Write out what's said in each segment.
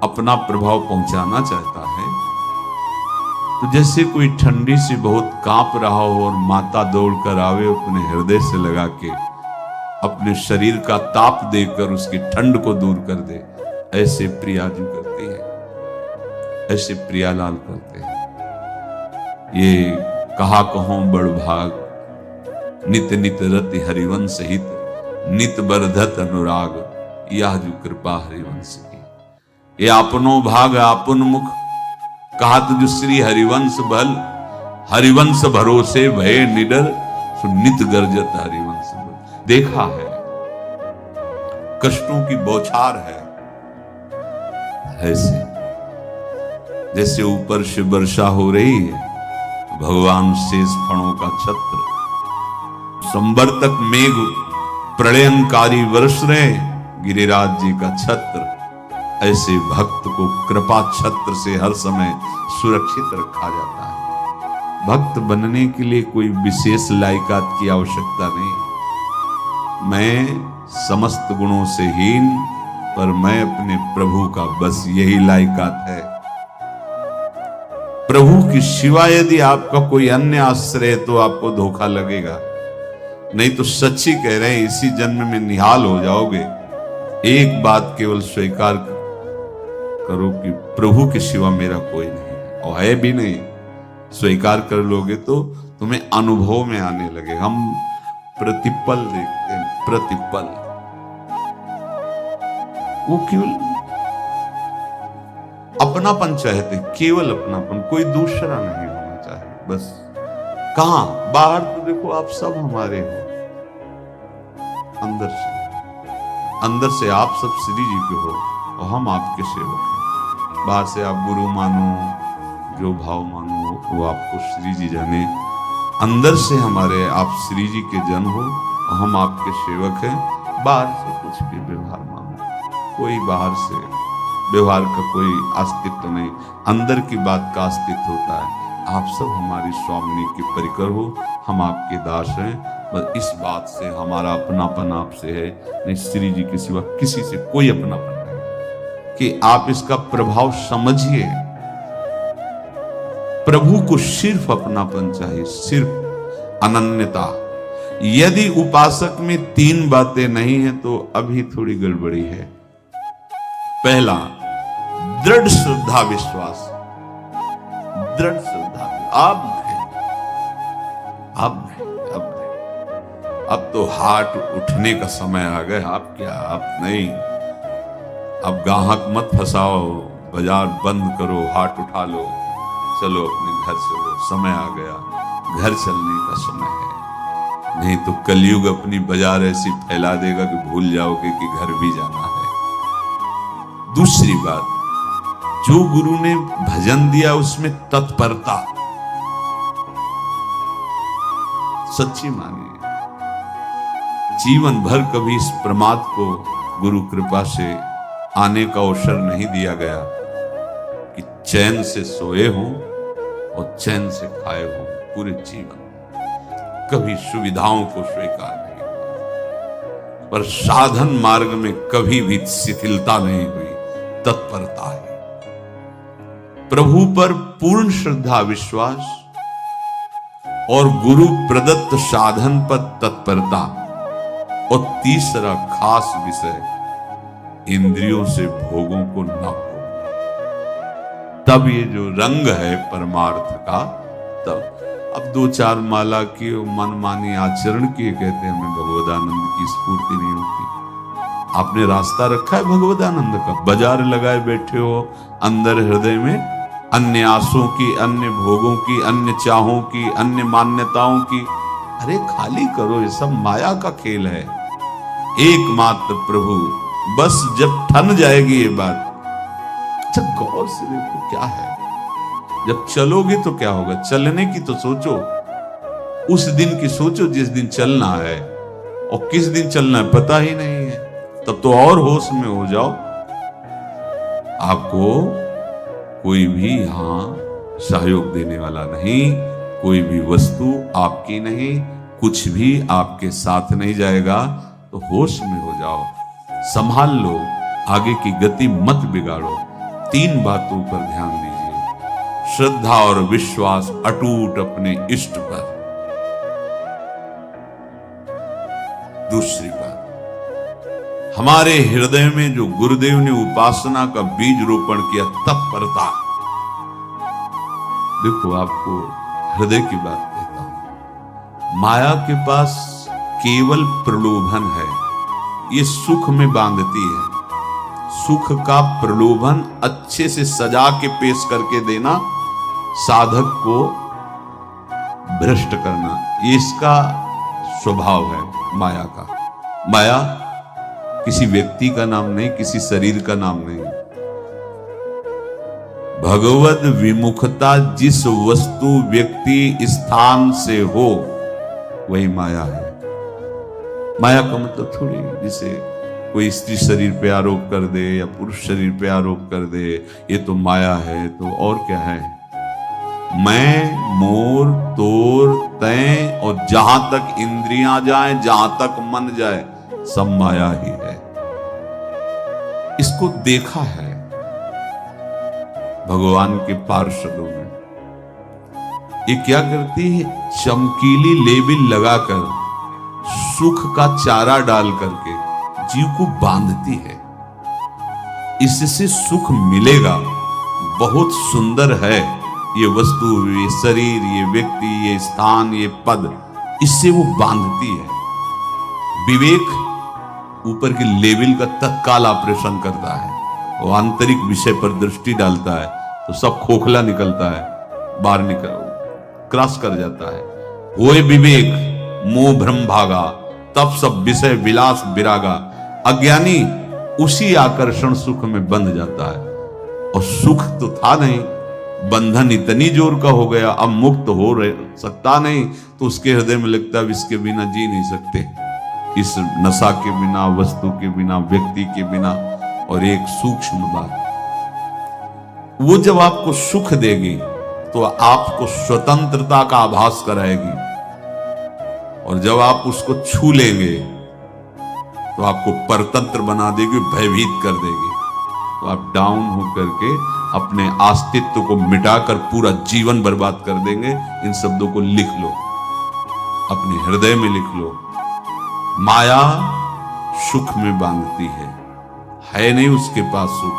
अपना प्रभाव पहुंचाना चाहता है, तो जैसे कोई ठंडी से बहुत कांप रहा हो और माता दौड़कर आवे, अपने हृदय से लगा के अपने शरीर का ताप देकर उसकी ठंड को दूर कर दे, ऐसे प्रियाजू करती है, ऐसे प्रियालाल करते हैं। ये कहा कहो बड़ भाग, नित नित रति हरिवंश हित, नित बरधत अनुराग, यह जो कृपा हरिवंश की। ये अपनो भाग आपन मुख, कहा तुझ श्री हरिवंश बल, हरिवंश भरोसे भय निडर, सुनित गर्जत हरिवंश बल। देखा है कष्टों की बौछार है, ऐसे जैसे ऊपर से वर्षा हो रही है, भगवान शेष फणों का छत्र, संवर्तक मेघ प्रलयंकारी वर्ष रहे, गिरिराज जी का छत्र, ऐसे भक्त को कृपा छत्र से हर समय सुरक्षित रखा जाता है। भक्त बनने के लिए कोई विशेष लायकात की आवश्यकता नहीं। मैं समस्त गुणों से हीन, पर मैं अपने प्रभु का, बस यही लायकात है। प्रभु की सिवा यदि आपका कोई अन्य आश्रय है तो आपको धोखा लगेगा, नहीं तो सच्ची कह रहे हैं इसी जन्म में निहाल हो जाओगे। एक बात केवल स्वीकार करो कि प्रभु के सिवा मेरा कोई नहीं है, और है भी नहीं। स्वीकार कर लोगे तो तुम्हें अनुभव में आने लगे। हम प्रतिपल देखते हैं, प्रतिपल, वो केवल अपनापन चाहते, केवल अपनापन, कोई दूसरा नहीं होना चाहिए। बस कहां बाहर तो देखो आप सब हमारे हो, अंदर से आप सब श्री जी के हो और हम आपके सेवक हैं। बाहर से आप गुरु मानो, जो भाव मानो, वो आपको श्री जी जाने। अंदर से हमारे आप श्री जी के जन हो और हम आपके सेवक हैं। बाहर से कुछ भी व्यवहार मानो, कोई बाहर से व्यवहार का कोई अस्तित्व नहीं, अंदर की बात का अस्तित्व होता है। आप सब हमारी स्वामिनी के परिकर हो, हम आपके दास हैं। बस इस बात से हमारा अपनापन आपसे है, नहीं श्री जी के सिवा किसी से कोई अपनापन नहीं। कि आप इसका प्रभाव समझिए, प्रभु को सिर्फ अपनापन चाहिए, सिर्फ अनन्यता। यदि उपासक में तीन बातें नहीं है तो अभी थोड़ी गड़बड़ी है। पहला, दृढ़ श्रद्धा विश्वास, दृढ़ श्रद्धा। अब तो हाथ उठने का समय आ गया। अब क्या, अब नहीं, अब गाहक मत फंसाओ, बाजार बंद करो, हाथ उठा लो, चलो अपने घर चलो, समय आ गया, घर चलने का समय है। नहीं तो कलयुग अपनी बाजार ऐसी फैला देगा कि भूल जाओगे कि घर भी जाना है। दूसरी बात, जो गुरु ने भजन दिया उसमें तत्परता, सच्ची मानिए। जीवन भर कभी इस प्रमाद को गुरु कृपा से आने का अवसर नहीं दिया गया कि चैन से सोए हों और चैन से खाए हों। पूरे जीवन कभी सुविधाओं को स्वीकार नहीं हुआ, पर साधन मार्ग में कभी भी शिथिलता नहीं हुई, तत्परता है। प्रभु पर पूर्ण श्रद्धा विश्वास और गुरु प्रदत्त साधन पर तत्परता। और तीसरा खास विषय, इंद्रियों से भोगों को न हो। तब ये जो रंग है परमार्थ का, तब अब दो चार माला की मनमानी आचरण किए कहते हैं हमें भगवदानंद की स्फूर्ति नहीं होती। आपने रास्ता रखा है भगवदानंद का, बाजार लगाए बैठे हो अंदर हृदय में, अन्य आसों की, अन्य भोगों की, अन्य चाहों की, अन्य मान्यताओं की। अरे खाली करो, ये सब माया का खेल है। एकमात्र प्रभु, बस जब ठन जाएगी ये बात। अच्छा गौर से देखो क्या है, जब चलोगे तो क्या होगा, चलने की तो सोचो, उस दिन की सोचो जिस दिन चलना है, और किस दिन चलना है पता ही नहीं है, तब तो और होश में हो जाओ। आपको कोई भी यहां सहयोग देने वाला नहीं, कोई भी वस्तु आपकी नहीं, कुछ भी आपके साथ नहीं जाएगा। तो होश में हो जाओ, संभाल लो, आगे की गति मत बिगाड़ो। तीन बातों पर ध्यान दीजिए। श्रद्धा और विश्वास अटूट अपने इष्ट पर। दूसरी बात, हमारे हृदय में जो गुरुदेव ने उपासना का बीज रोपण किया, तत्परता। देखो, आपको हृदय की बात कहता हूं। माया के पास केवल प्रलोभन है, ये सुख में बांधती है। सुख का प्रलोभन अच्छे से सजा के पेश करके देना, साधक को भ्रष्ट करना, ये इसका स्वभाव है माया का। माया किसी व्यक्ति का नाम नहीं, किसी शरीर का नाम नहीं। भगवद विमुखता जिस वस्तु व्यक्ति स्थान से हो, वही माया है। माया का मतलब थोड़ी जिसे कोई स्त्री शरीर पे आरोप कर दे या पुरुष शरीर पे आरोप कर दे, ये तो माया है। तो और क्या है? मैं, मोर, तोर, तय और जहां तक इंद्रियां जाए, जहां तक मन जाए, सब माया ही है। इसको देखा है भगवान के पार्षदों में। ये क्या करती है? चमकीली लेबिल लगाकर, सुख का चारा डाल करके जीव को बांधती है। इससे सुख मिलेगा, बहुत सुंदर है ये वस्तु, ये शरीर, ये व्यक्ति, ये स्थान, ये पद, इससे वो बांधती है। विवेक ऊपर के लेवल का तत्काल ऑपरेशन करता है, वो आंतरिक विषय पर दृष्टि डालता है तो सब खोखला निकलता है, बाहर निकल क्रॉस कर जाता है। होए विवेक मोह भ्रम भागा, तब सब विषय विलास विरागा। अज्ञानी उसी आकर्षण सुख में बंध जाता है, और सुख तो था नहीं, बंधन इतनी जोर का हो गया, अब मुक्त हो सकता नहीं, तो उसके हृदय में लगता है इसके बिना जी नहीं सकते, इस नशा के बिना, वस्तु के बिना, व्यक्ति के बिना। और एक सूक्ष्म बात, वो जब आपको सुख देगी तो आपको स्वतंत्रता का आभास कराएगी, और जब आप उसको छू लेंगे तो आपको परतंत्र बना देगी, भयभीत कर देगी। तो आप डाउन होकर के अपने अस्तित्व को मिटाकर पूरा जीवन बर्बाद कर देंगे। इन शब्दों को लिख लो, अपने हृदय में लिख लो। माया सुख में बांधती है नहीं उसके पास सुख।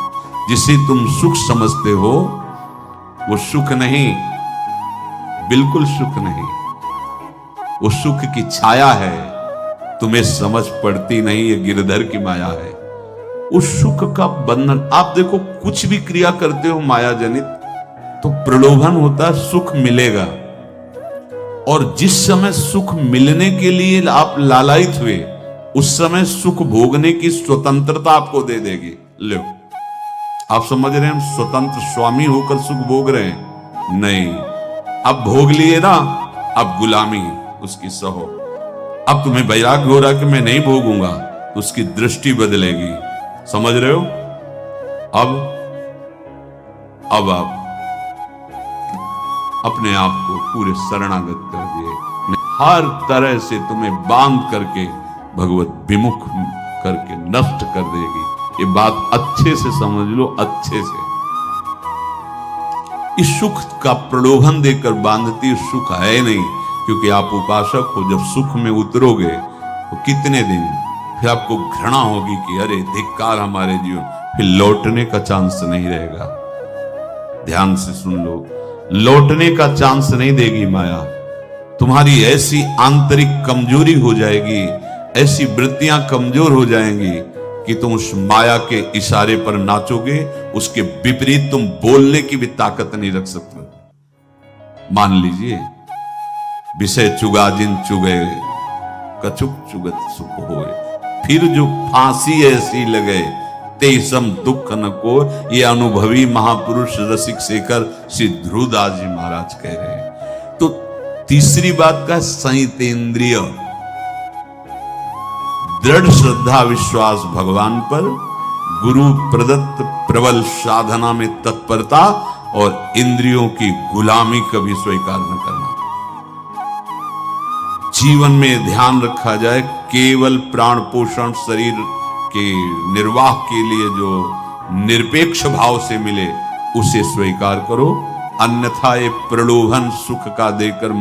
जिसे तुम सुख समझते हो वो सुख नहीं, बिल्कुल सुख नहीं, वो सुख की छाया है, तुम्हें समझ पड़ती नहीं, ये गिरधर की माया है। उस सुख का बंधन, आप देखो कुछ भी क्रिया करते हो माया जनित, तो प्रलोभन होता है सुख मिलेगा, और जिस समय सुख मिलने के लिए आप लालायित हुए, उस समय सुख भोगने की स्वतंत्रता आपको दे देगी। लो, आप समझ रहे हैं हम स्वतंत्र स्वामी होकर सुख भोग रहे हैं? नहीं, अब भोग लिए ना, अब गुलामी उसकी सहो। अब तुम्हें वैराग्य हो रहा कि मैं नहीं भोगूंगा, तो उसकी दृष्टि बदलेगी। समझ रहे हो? अब आप अपने आप को पूरे शरणागत कर दिए, हर तरह से तुम्हें बांध करके भगवत विमुख करके नष्ट कर देगी। ये बात अच्छे से समझ लो, अच्छे से। इस सुख का प्रलोभन देकर बांधती सुख है नहीं, क्योंकि आप उपासक हो। जब सुख में उतरोगे तो कितने दिन फिर आपको घृणा होगी कि अरे धिक्कार हमारे जीवन, फिर लौटने का चांस नहीं रहेगा। ध्यान से सुन लो, लौटने का चांस नहीं देगी माया। तुम्हारी ऐसी आंतरिक कमजोरी हो जाएगी, ऐसी वृत्तियां कमजोर हो जाएंगी कि तुम उस माया के इशारे पर नाचोगे, उसके विपरीत तुम बोलने की भी ताकत नहीं रख सकते। मान लीजिए, विषय चुगा जिन चुगे, कछुक चुगत सुख होए, फिर जो फांसी ऐसी लगे, तेसम दुख न को। ये अनुभवी महापुरुष रसिक शेखर श्री ध्रुवदास जी महाराज कह रहे हैं। तो तीसरी बात का संयतेंद्रिय, दृढ़ श्रद्धा विश्वास भगवान पर, गुरु प्रदत्त प्रबल साधना में तत्परता, और इंद्रियों की गुलामी कभी स्वीकार न करना। जीवन में ध्यान रखा जाए, केवल प्राण पोषण शरीर के निर्वाह के लिए जो निरपेक्ष भाव से मिले उसे स्वीकार करो, अन्यथा ये प्रलोभन सुख का देकर